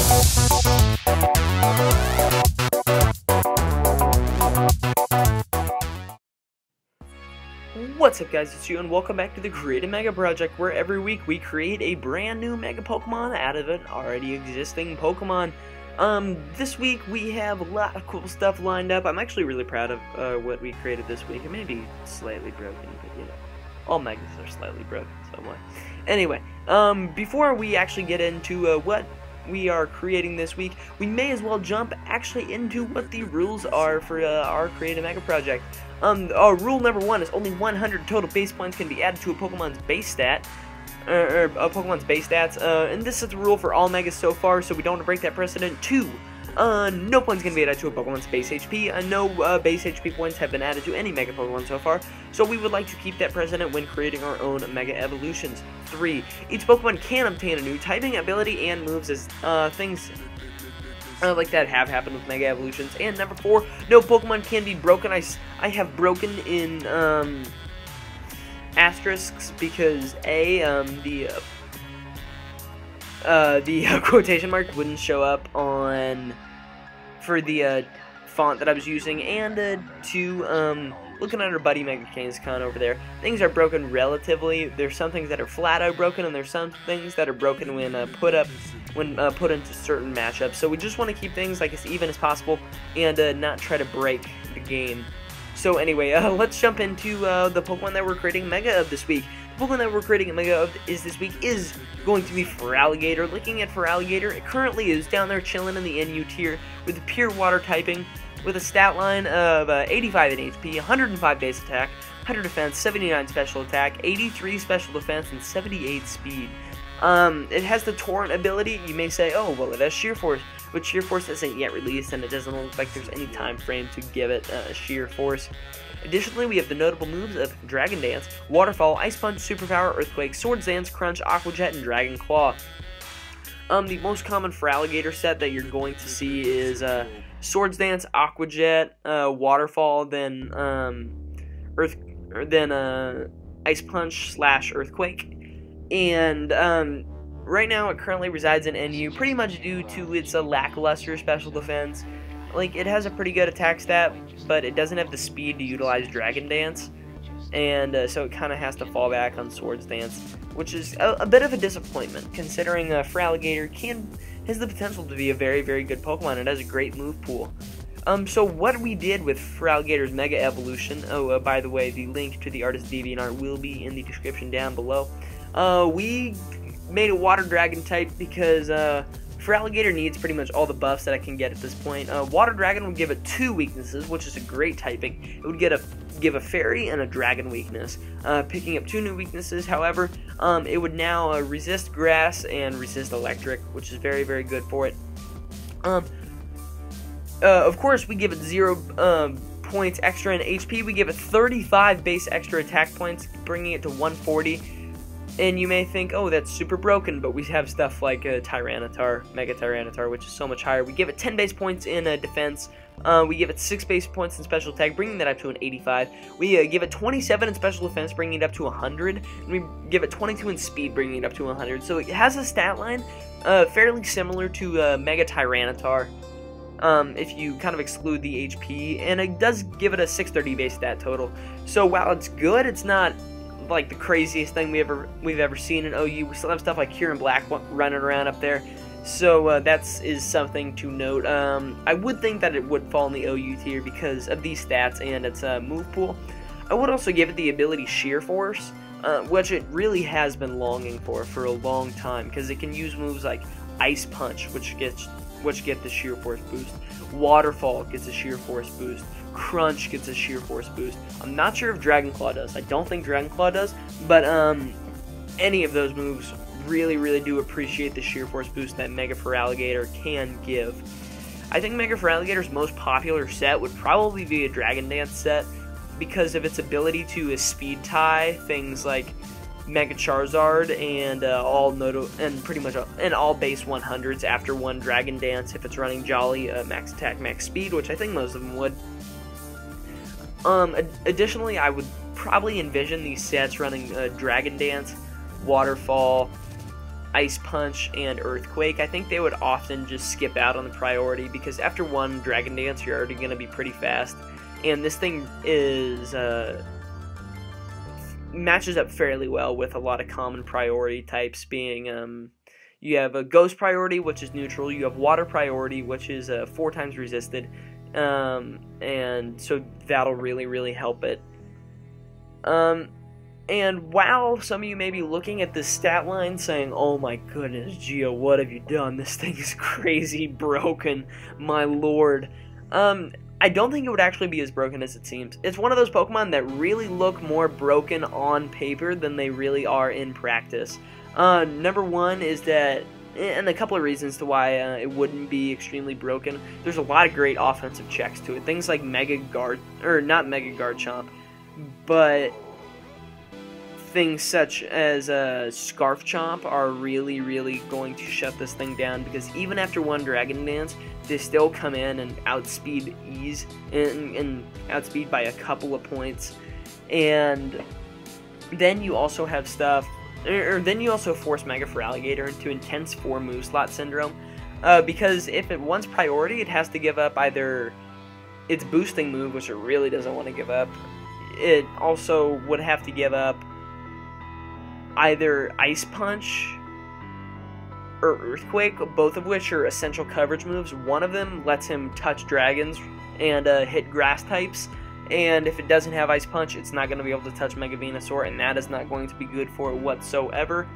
What's up guys, it's you and welcome back to the Create a Mega Project, where every week we create a brand new Mega Pokemon out of an already existing Pokemon. This week we have a lot of cool stuff lined up. I'm actually really proud of what we created this week. It may be slightly broken, but you know, all Megas are slightly broken somewhat. Anyway, before we actually get into what we are creating this week, we may as well jump actually into what the rules are for our Create a Mega Project. Rule number 1 is only 100 total base points can be added to a Pokemon's base stat, a Pokemon's base stats, and this is the rule for all Megas so far, so we don't want to break that precedent. 2, no points can be added to a Pokemon's base HP, no base HP points have been added to any Mega Pokemon so far, so we would like to keep that precedent when creating our own Mega Evolutions. 3, each Pokemon can obtain a new typing, ability, and moves as things like that have happened with Mega Evolutions. And number 4, no Pokemon can be broken. I have broken in asterisks because the quotation mark wouldn't show up on for the font that I was using, and 2, looking at our buddy Mega Con over there, things are broken relatively. There's some things that are flat out broken, and there's some things that are broken when put into certain matchups. So we just want to keep things like as even as possible and not try to break the game. So anyway, let's jump into the Pokemon that we're creating Mega of this week. The Pokemon that we're creating a Mega of this week is going to be Feraligatr. Looking at Feraligatr, it currently is down there chilling in the NU tier with the pure water typing, with a stat line of 85 in HP, 105 base attack, 100 defense, 79 special attack, 83 special defense, and 78 speed. It has the Torrent ability. You may say, oh, well, it has Sheer Force, but Sheer Force isn't yet released, and it doesn't look like there's any time frame to give it Sheer Force. Additionally, we have the notable moves of Dragon Dance, Waterfall, Ice Punch, Superpower, Earthquake, Swords Dance, Crunch, Aqua Jet, and Dragon Claw. The most common Feraligatr set that you're going to see is Swords Dance, Aqua Jet, Waterfall, then Ice Punch / Earthquake. And right now it currently resides in NU, pretty much due to its lackluster special defense. Like, it has a pretty good attack stat, but it doesn't have the speed to utilize Dragon Dance, and so it kind of has to fall back on Swords Dance, which is a bit of a disappointment, considering Feraligatr has the potential to be a very, very good Pokemon. It has a great move pool. So what we did with Feraligatr's Mega Evolution, by the way, the link to the artist's DeviantArt will be in the description down below. We made a Water Dragon type because Feraligatr needs pretty much all the buffs that I can get at this point. Water Dragon would give it 2 weaknesses, which is a great typing. It would give a Fairy and a Dragon weakness, picking up 2 new weaknesses. However, it would now resist Grass and resist Electric, which is very, very good for it. Of course, we give it 0 points extra in HP. We give it 35 base extra attack points, bringing it to 140. And you may think, oh, that's super broken, but we have stuff like Tyranitar, Mega Tyranitar, which is so much higher. We give it 10 base points in defense. We give it 6 base points in special attack, bringing that up to an 85. We give it 27 in special defense, bringing it up to 100. And we give it 22 in speed, bringing it up to 100. So it has a stat line fairly similar to Mega Tyranitar, if you kind of exclude the HP. And it does give it a 630 base stat total. So while it's good, it's not like the craziest thing we've ever seen in OU. We still have stuff like Cure and Black running around up there, so that is something to note. I would think that it would fall in the OU tier because of these stats and its move pool. I would also give it the ability Sheer Force, which it really has been longing for a long time, because it can use moves like Ice Punch, which get the Sheer Force boost. Waterfall gets a Sheer Force boost. Crunch gets a Sheer Force boost. I'm not sure if Dragon Claw does. I don't think Dragon Claw does, but any of those moves really, really do appreciate the Sheer Force boost that Mega Feraligatr can give. I think Mega Feraligatr's most popular set would probably be a Dragon Dance set because of its ability to speed tie things like Mega Charizard and all base 100s after one Dragon Dance if it's running Jolly, max attack, max speed, which I think most of them would. Additionally, I would probably envision these sets running Dragon Dance, Waterfall, Ice Punch and Earthquake, I think they would often just skip out on the priority, because after one Dragon Dance, you're already going to be pretty fast. And this thing is matches up fairly well with a lot of common priority types, being you have a Ghost priority, which is neutral. You have Water priority, which is 4 times resisted, and so that'll really help it. And while some of you may be looking at this stat line saying, "Oh my goodness, Geo, what have you done? This thing is crazy broken, my lord." I don't think it would actually be as broken as it seems. It's one of those Pokemon that really look more broken on paper than they really are in practice. Number one is that, and a couple of reasons to why it wouldn't be extremely broken. There's a lot of great offensive checks to it. Things like Mega Guard, or not Mega Garchomp, but things such as Scarf Chomp are really going to shut this thing down, because even after one Dragon Dance, they still come in and outspeed Ease, and outspeed by a couple of points. And then you also have stuff, or then you also force Mega Feraligatr into intense 4 move slot syndrome, because if it wants priority, it has to give up either its boosting move, which it really doesn't want to give up. It also would have to give up either Ice Punch or Earthquake, both of which are essential coverage moves. One of them lets him touch dragons and hit grass types, and if it doesn't have Ice Punch, it's not going to be able to touch Mega Venusaur, and that is not going to be good for it whatsoever.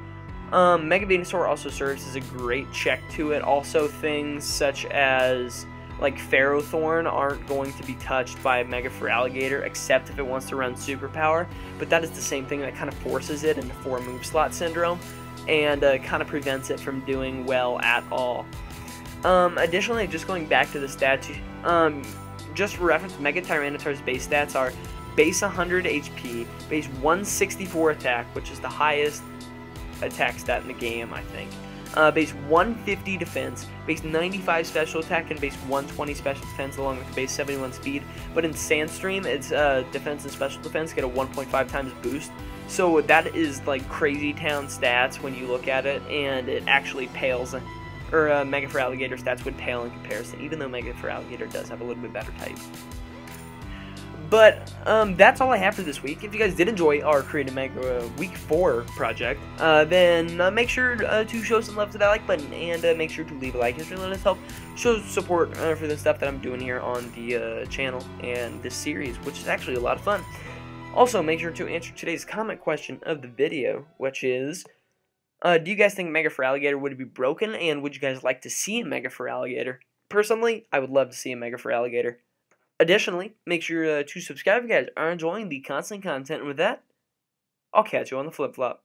Mega Venusaur also serves as a great check to it. Also, things such as like Ferrothorn aren't going to be touched by Mega Feraligatr, except if it wants to run Superpower, but that is the same thing that kind of forces it into 4 move slot syndrome, and kind of prevents it from doing well at all. Additionally, just going back to the stats, just for reference, Mega Tyranitar's base stats are base 100 HP, base 164 attack, which is the highest attack stat in the game, I think. Base 150 defense, base 95 special attack, and base 120 special defense, along with base 71 speed. But in Sandstream, its defense and special defense get a 1.5 times boost. So that is like crazy town stats when you look at it, and it actually pales, or Mega Feraligatr stats would pale in comparison, even though Mega Feraligatr does have a little bit better type. But that's all I have for this week. If you guys did enjoy our Creative Mega Week 4 project, then make sure to show some love to that like button, and make sure to leave a like. It's really let us help show support for the stuff that I'm doing here on the channel and this series, which is actually a lot of fun. Also, make sure to answer today's comment question of the video, which is, do you guys think Mega Feraligatr would be broken, and would you guys like to see a Mega Feraligatr? Personally, I would love to see a Mega Feraligatr. Additionally, make sure to subscribe if you guys are enjoying the constant content, and with that, I'll catch you on the flip-flop.